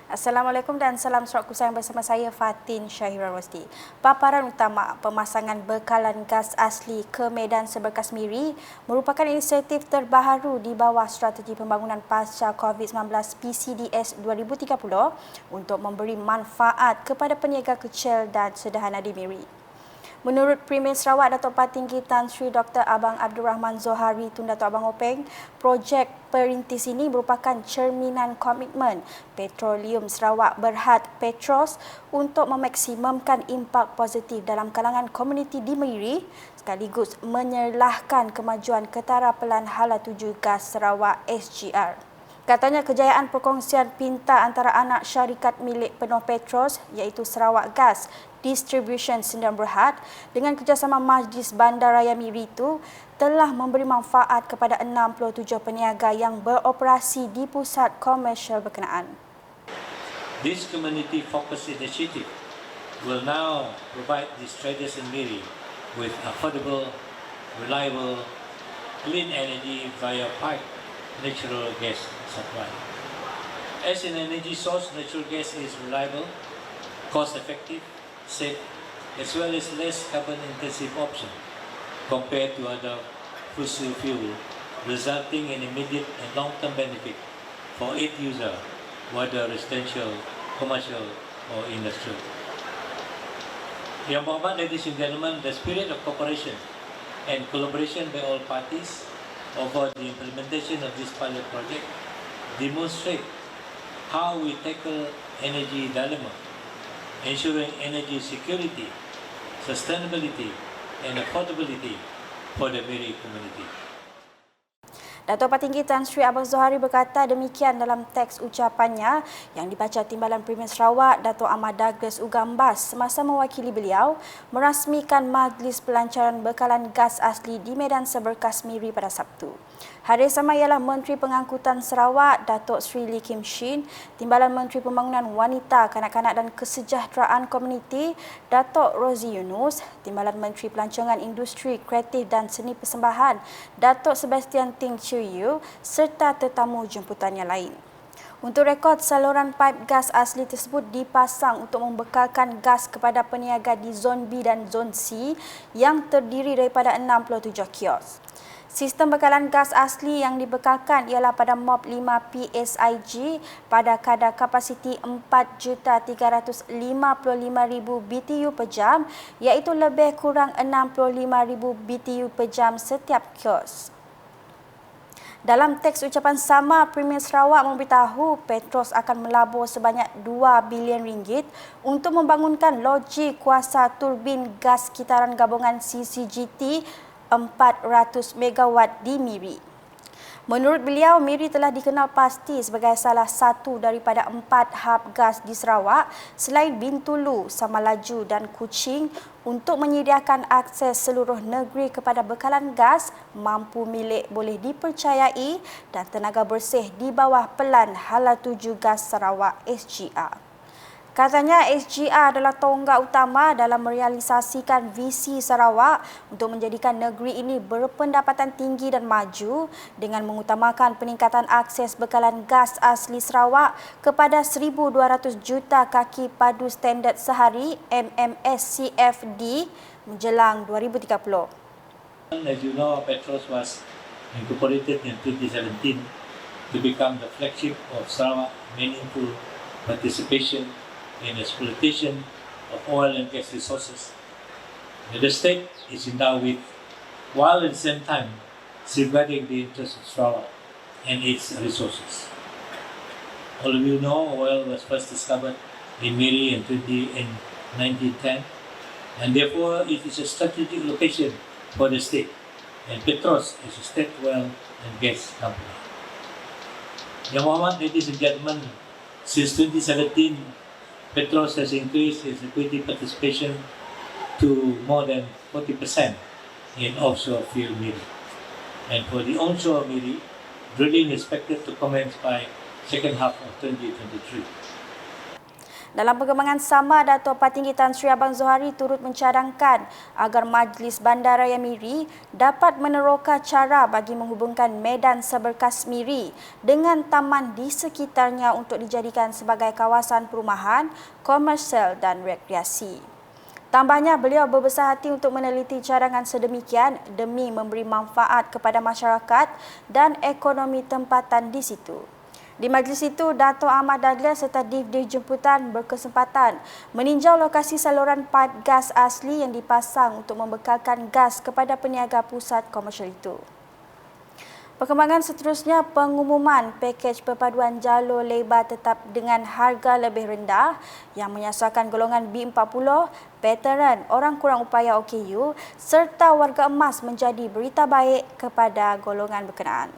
Assalamualaikum dan salam surat kusayang bersama saya Fatin Syahira Rosdi. Paparan utama pemasangan bekalan gas asli ke Medan Seberkas Miri merupakan inisiatif terbaru di bawah Strategi Pembangunan Pasca COVID-19 PCDS 2030 untuk memberi manfaat kepada peniaga kecil dan sederhana di Miri. Menurut Premier Sarawak Datuk Patinggi Tan Sri Dr. Abang Abdul Rahman Zohari Tun Datuk Abang Openg, projek perintis ini merupakan cerminan komitmen Petroleum Sarawak Berhad Petros untuk memaksimumkan impak positif dalam kalangan komuniti di Miri sekaligus menyerlahkan kemajuan Ketara Pelan Hala Tuju Gas Sarawak SGR. Katanya kejayaan perkongsian pintar antara anak syarikat milik penuh Petros iaitu Sarawak Gas Distribution Sdn Berhad dengan kerjasama Majlis Bandaraya Miri itu telah memberi manfaat kepada 67 peniaga yang beroperasi di pusat komersial berkenaan. This community-focused initiative will now provide these traders in Miri with affordable, reliable, clean energy via pipe natural gas supply. As an energy source, natural gas is reliable, cost-effective, safe, as well as less carbon-intensive option compared to other fossil fuel, resulting in immediate and long-term benefit for each user, whether residential, commercial, or industrial. Yang berhormat, ladies and gentlemen, the spirit of cooperation and collaboration by all parties over the implementation of this pilot project demonstrate how we tackle energy dilemma, ensuring energy security, sustainability, and affordability for the Miri community. Datuk Patinggi Tan Sri Abang Zohari berkata demikian dalam teks ucapannya yang dibaca Timbalan Premier Sarawak Datuk Ahmad Douglas Ugambas semasa mewakili beliau merasmikan Majlis Pelancaran Bekalan Gas Asli di Medan Seberkas Miri pada Sabtu. Hadir sama ialah Menteri Pengangkutan Sarawak Datuk Sri Lee Kim Shin, Timbalan Menteri Pembangunan Wanita, Kanak-kanak dan Kesejahteraan Komuniti Datuk Rozi Yunus, Timbalan Menteri Pelancongan Industri Kreatif dan Seni Persembahan Datuk Sebastian Ting Chiu serta tetamu jemputannya lain. Untuk rekod, saluran paip gas asli tersebut dipasang untuk membekalkan gas kepada peniaga di Zon B dan Zon C yang terdiri daripada 67 kios. Sistem bekalan gas asli yang dibekalkan ialah pada MOP 5 PSIG pada kadar kapasiti 4,355,000 BTU per jam iaitu lebih kurang 65,000 BTU per jam setiap kios. Dalam teks ucapan sama, Premier Sarawak memberitahu Petros akan melabur sebanyak 2 bilion ringgit untuk membangunkan loji kuasa turbin gas kitaran gabungan CCGT 400 megawatt di Miri. Menurut beliau, Miri telah dikenal pasti sebagai salah satu daripada 4 hub gas di Sarawak selain Bintulu, Samalaju dan Kuching untuk menyediakan akses seluruh negeri kepada bekalan gas mampu milik boleh dipercayai dan tenaga bersih di bawah Pelan Hala Tuju Gas Sarawak SGR. Katanya SGR adalah tonggak utama dalam merealisasikan visi Sarawak untuk menjadikan negeri ini berpendapatan tinggi dan maju dengan mengutamakan peningkatan akses bekalan gas asli Sarawak kepada 1,200 juta kaki padu standard sehari MMSCFD menjelang 2030. As you know, Petros was incorporated in 2017 to become the flagship of Sarawak meaningful participation in exploitation of oil and gas resources. The state is endowed with, while at the same time safeguarding the interests of Sarawak and its resources. All of you know oil was first discovered in Miri in 1910, and therefore it is a strategic location for the state, and Petros is a state oil and gas company. Yang Berhormat, ladies and gentlemen, since 2017, Petros has increased its equity participation to more than 40% in offshore field Miri. And for the onshore Miri, drilling is expected to commence by second half of 2023. Dalam perkembangan sama, Datuk Patinggi Tan Sri Abang Zohari turut mencadangkan agar Majlis Bandaraya Miri dapat meneroka cara bagi menghubungkan Medan Seberkas Miri dengan taman di sekitarnya untuk dijadikan sebagai kawasan perumahan, komersial dan rekreasi. Tambahnya, beliau berbesar hati untuk meneliti cadangan sedemikian demi memberi manfaat kepada masyarakat dan ekonomi tempatan di situ. Di majlis itu, Dato' Ahmad Douglas serta Divdih Jemputan berkesempatan meninjau lokasi saluran paip gas asli yang dipasang untuk membekalkan gas kepada peniaga pusat komersial itu. Perkembangan seterusnya, pengumuman pakej perpaduan jalur lebar tetap dengan harga lebih rendah yang menyasarkan golongan B40, veteran, orang kurang upaya OKU serta warga emas menjadi berita baik kepada golongan berkenaan.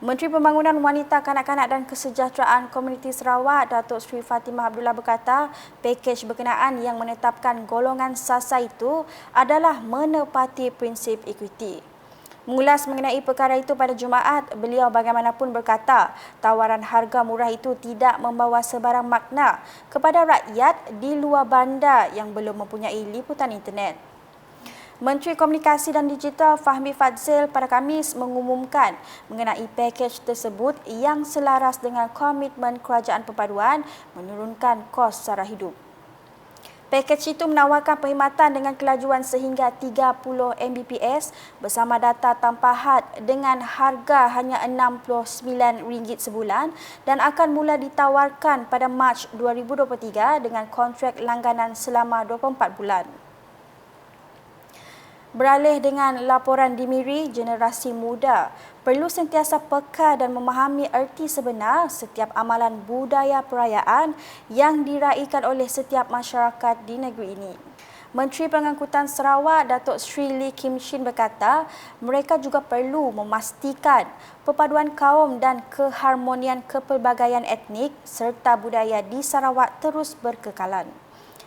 Menteri Pembangunan Wanita, Kanak-kanak dan Kesejahteraan Komuniti Sarawak, Datuk Seri Fatimah Abdullah berkata, pakej berkenaan yang menetapkan golongan SASA itu adalah menepati prinsip ekuiti. Mengulas mengenai perkara itu pada Jumaat, beliau bagaimanapun berkata, tawaran harga murah itu tidak membawa sebarang makna kepada rakyat di luar bandar yang belum mempunyai liputan internet. Menteri Komunikasi dan Digital Fahmi Fadzil pada Khamis mengumumkan mengenai pakej tersebut yang selaras dengan komitmen Kerajaan Perpaduan menurunkan kos sara hidup. Pakej itu menawarkan perkhidmatan dengan kelajuan sehingga 30 Mbps bersama data tanpa had dengan harga hanya RM69 sebulan dan akan mula ditawarkan pada Mac 2023 dengan kontrak langganan selama 24 bulan. Beralih dengan laporan di Miri, generasi muda perlu sentiasa peka dan memahami erti sebenar setiap amalan budaya perayaan yang diraikan oleh setiap masyarakat di negeri ini. Menteri Pengangkutan Sarawak, Datuk Sri Lee Kim Shin berkata, mereka juga perlu memastikan perpaduan kaum dan keharmonian kepelbagaian etnik serta budaya di Sarawak terus berkekalan.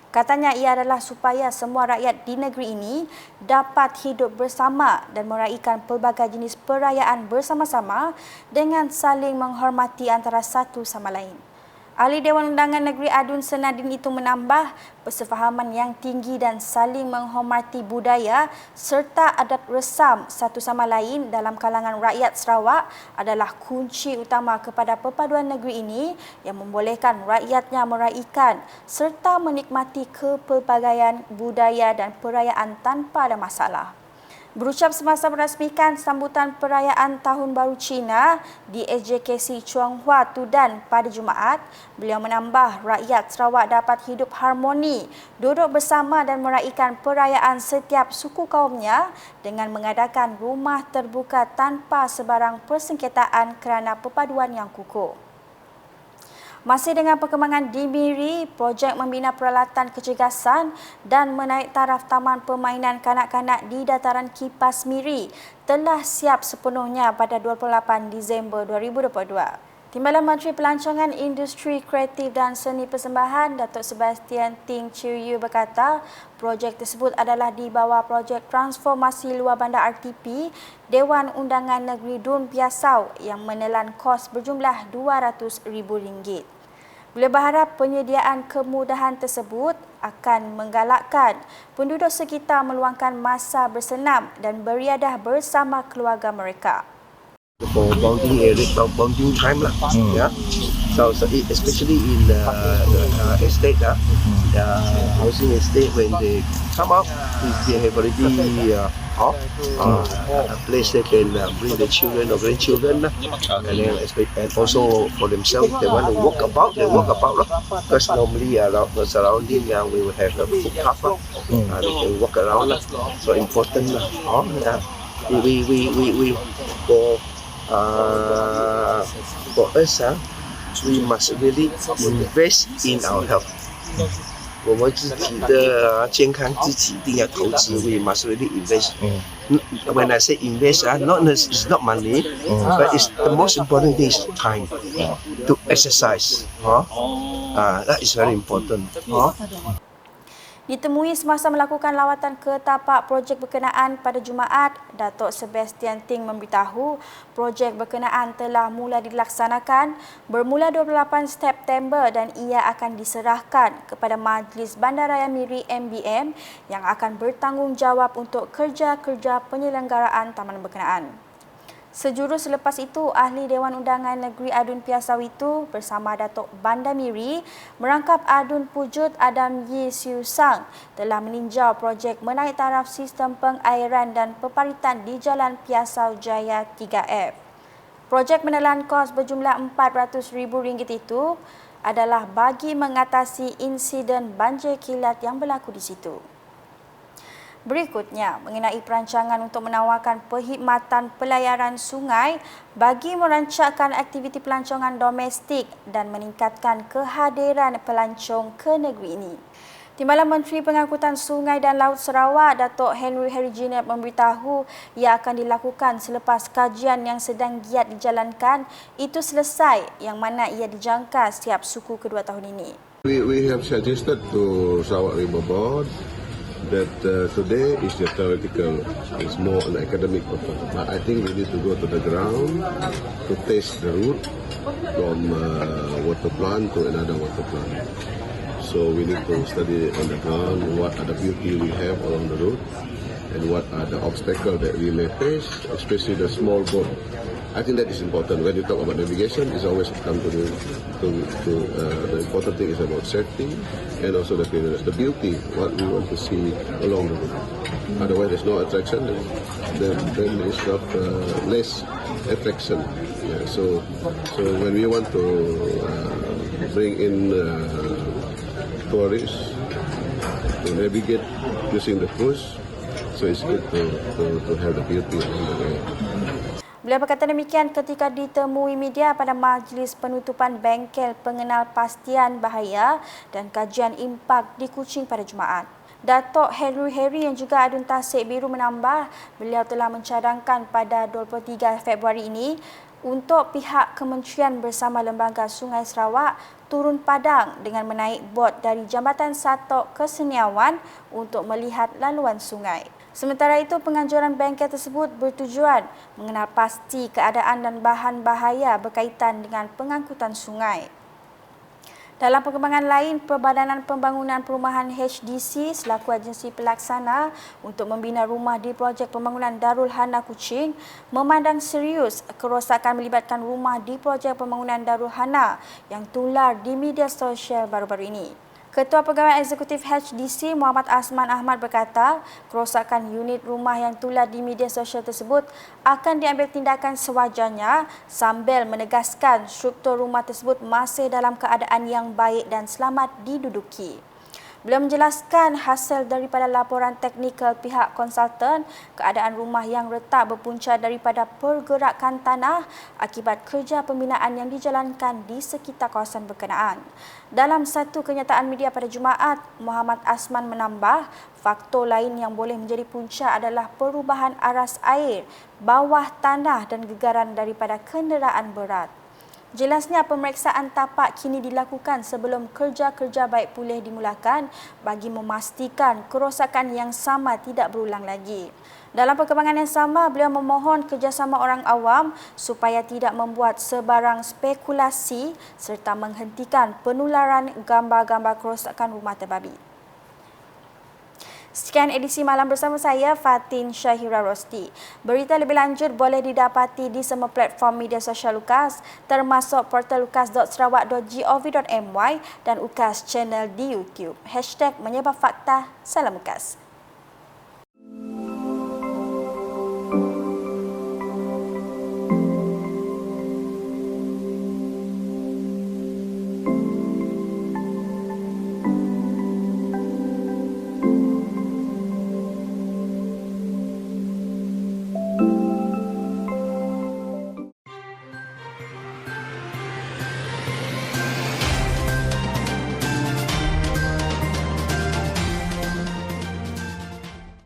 Katanya ia adalah supaya semua rakyat di negeri ini dapat hidup bersama dan meraihkan pelbagai jenis perayaan bersama-sama dengan saling menghormati antara satu sama lain. Ahli Dewan Undangan Negeri Adun Senadin itu menambah, persefahaman yang tinggi dan saling menghormati budaya serta adat resam satu sama lain dalam kalangan rakyat Sarawak adalah kunci utama kepada perpaduan negeri ini yang membolehkan rakyatnya meraihkan serta menikmati kepelbagaian budaya dan perayaan tanpa ada masalah. Berucap semasa merasmikan sambutan perayaan Tahun Baru Cina di SJKC Chuang Hua Tudan pada Jumaat, beliau menambah rakyat Sarawak dapat hidup harmoni, duduk bersama dan meraihkan perayaan setiap suku kaumnya dengan mengadakan rumah terbuka tanpa sebarang persengketaan kerana perpaduan yang kukuh. Masih dengan perkembangan di Miri, projek membina peralatan kecergasan dan menaik taraf Taman Permainan Kanak-kanak di Dataran Kipas Miri telah siap sepenuhnya pada 28 Disember 2022. Timbalan Menteri Pelancongan Industri Kreatif dan Seni Persembahan, Datuk Sebastian Ting Chiu berkata, projek tersebut adalah di bawah projek transformasi luar bandar RTP Dewan Undangan Negeri Dun Piasau yang menelan kos berjumlah RM200,000. Beliau berharap penyediaan kemudahan tersebut akan menggalakkan penduduk sekitar meluangkan masa bersenam dan beriadah bersama keluarga mereka. For bonding area, bonding time lah, yeah. So especially in the estate, housing estate, when they come out, they have already a place they can bring the children or grandchildren, and also for themselves, they want to walk about, lah. Because normally around the surrounding, we will have a footpath, they can walk around, lah. So important, lah. We for us, we must really invest in our health. 我们自己的健康自己一定要投资 we must really invest. When I say invest, it's not money, but it's the most important thing is time to exercise. That is very important. Ditemui semasa melakukan lawatan ke tapak projek berkenaan pada Jumaat, Datuk Sebastian Ting memberitahu projek berkenaan telah mula dilaksanakan bermula 28 September dan ia akan diserahkan kepada Majlis Bandaraya Miri MBM yang akan bertanggungjawab untuk kerja-kerja penyelenggaraan taman berkenaan. Sejurus selepas itu, Ahli Dewan Undangan Negeri Adun Piasawitu bersama Datuk Bandar Miri merangkap Adun Pujut Adam Yi Siu Sang telah meninjau projek menaik taraf sistem pengairan dan peparitan di Jalan Piasau Jaya 3F. Projek menelan kos berjumlah RM400,000 itu adalah bagi mengatasi insiden banjir kilat yang berlaku di situ. Berikutnya, mengenai perancangan untuk menawarkan perkhidmatan pelayaran sungai bagi merancangkan aktiviti pelancongan domestik dan meningkatkan kehadiran pelancong ke negeri ini. Timbalan Menteri Pengangkutan Sungai dan Laut Sarawak, Datuk Henry Harry memberitahu ia akan dilakukan selepas kajian yang sedang giat dijalankan itu selesai yang mana ia dijangka setiap suku kedua tahun ini. We have suggested to Sarawak River Board that today is the theoretical, it's more an academic purpose. But I think we need to go to the ground to test the route from water plant to another water plant. So we need to study on the ground what are the beauty we have along the route and what are the obstacles that we may face, especially the small boat. I think that is important. When you talk about navigation, it's always come to the important thing is about safety and also the cleanliness, the beauty, what we want to see along the route. Otherwise, there's no attraction, then it's not less attraction. Yeah, so when we want to bring in tourists to navigate using the cruise, so it's good to have the beauty along the way. Beliau berkata demikian ketika ditemui media pada majlis penutupan bengkel pengenal pastian bahaya dan kajian impak di Kuching pada Jumaat. Datuk Henry yang juga Adun Tasik Biru menambah, beliau telah mencadangkan pada 23 Februari ini untuk pihak kementerian bersama Lembaga Sungai Sarawak turun padang dengan menaik bot dari Jambatan Satok ke Seniawan untuk melihat laluan sungai. Sementara itu, penganjuran bengkel tersebut bertujuan mengenal pasti keadaan dan bahan bahaya berkaitan dengan pengangkutan sungai. Dalam perkembangan lain, Perbadanan Pembangunan Perumahan HDC selaku agensi pelaksana untuk membina rumah di projek pembangunan Darul Hana Kuching memandang serius kerosakan melibatkan rumah di projek pembangunan Darul Hana yang tular di media sosial baru-baru ini. Ketua Pegawai Eksekutif HDC Muhammad Asman Ahmad berkata, kerosakan unit rumah yang tular di media sosial tersebut akan diambil tindakan sewajarnya sambil menegaskan struktur rumah tersebut masih dalam keadaan yang baik dan selamat diduduki. Beliau menjelaskan hasil daripada laporan teknikal pihak konsultan, keadaan rumah yang retak berpunca daripada pergerakan tanah akibat kerja pembinaan yang dijalankan di sekitar kawasan berkenaan. Dalam satu kenyataan media pada Jumaat, Muhammad Asman menambah, faktor lain yang boleh menjadi punca adalah perubahan aras air, bawah tanah dan gegaran daripada kenderaan berat. Jelasnya pemeriksaan tapak kini dilakukan sebelum kerja-kerja baik pulih dimulakan bagi memastikan kerosakan yang sama tidak berulang lagi. Dalam perkembangan yang sama, beliau memohon kerjasama orang awam supaya tidak membuat sebarang spekulasi serta menghentikan penularan gambar-gambar kerosakan rumah terbabi. Sekian edisi malam bersama saya, Fatin Syahira Rosti. Berita lebih lanjut boleh didapati di semua platform media sosial UKAS, termasuk portal ukas.sarawak.gov.my dan UKAS channel di YouTube. #menyebarfakta. Salam UKAS.